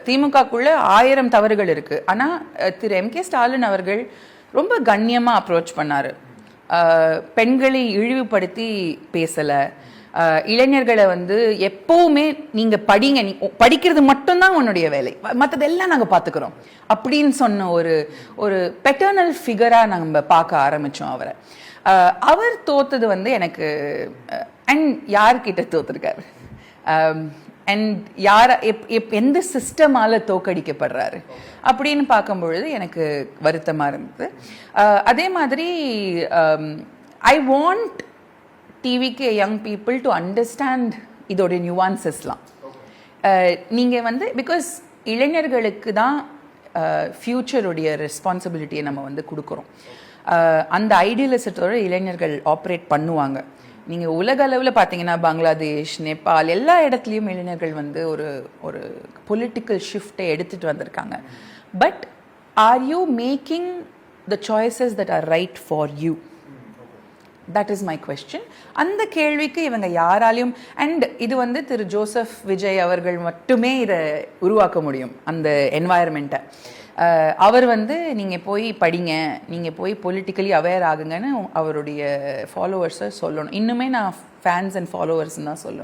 திமுகக்குள்ள 1000 தவறுகள் இருக்கு. ஆனா திரு எம் கே ஸ்டாலின் அவர்கள் ரொம்ப கண்ணியமா அப்ரோச் பண்ணாரு. பெண்களை இழிவுபடுத்தி பேசல. இளைஞர்களை வந்து எப்பவுமே நீங்க படிங்க, படிக்கிறது மட்டும்தான் உன்னுடைய வேலை, மற்றதெல்லாம் நாங்க பாத்துக்கிறோம் அப்படின்னு சொன்ன ஒரு பெட்டர்னல் ஃபிகரா நம்ம பார்க்க ஆரம்பிச்சோம் அவரை. அவர் தோத்தது வந்து எனக்கு அண்ட் யார்கிட்ட தோத்துருக்காரு அண்ட் யார் எந்த சிஸ்டமால தோக்கடிக்கப்படுறாரு அப்படின்னு பார்க்கும்பொழுது எனக்கு வருத்தமாக இருந்தது. அதே மாதிரி ஐ வாண்ட் டிவிக்கு யங் பீப்புள் டு அண்டர்ஸ்டாண்ட் இதோடைய நியூவான்சஸ்லாம். நீங்கள் வந்து பிகாஸ் இளைஞர்களுக்கு தான் ஃப்யூச்சருடைய ரெஸ்பான்சிபிலிட்டியை நம்ம வந்து கொடுக்குறோம். அந்த ஐடியலிசத்தோட இளைஞர்கள் ஆப்ரேட் பண்ணுவாங்க. நீங்கள் உலக அளவில் பார்த்தீங்கன்னா பங்களாதேஷ், நேபாள் எல்லா இடத்துலையும் இளைஞர்கள் வந்து ஒரு பொலிட்டிக்கல் ஷிஃப்டை எடுத்துகிட்டு வந்திருக்காங்க. But are you making the choices that R right for you? That is my question. அந்த கேள்விக்கு இவங்க யாராலையும், அண்ட் இது வந்து திரு ஜோசப் விஜய் அவர்கள் மட்டுமே இதை உருவாக்க முடியும், அந்த என்வாயர்மெண்ட்டை. அவர் வந்து நீங்கள் போய் படிங்க, நீங்கள் போய் பொலிட்டிக்கலி அவேர் ஆகுங்கன்னு அவருடைய ஃபாலோவர்ஸை சொல்லணும். இன்னுமே நான் ஃபேன்ஸ் அண்ட் ஃபாலோவர்ஸ்ன்னு தான் சொல்லுவேன்.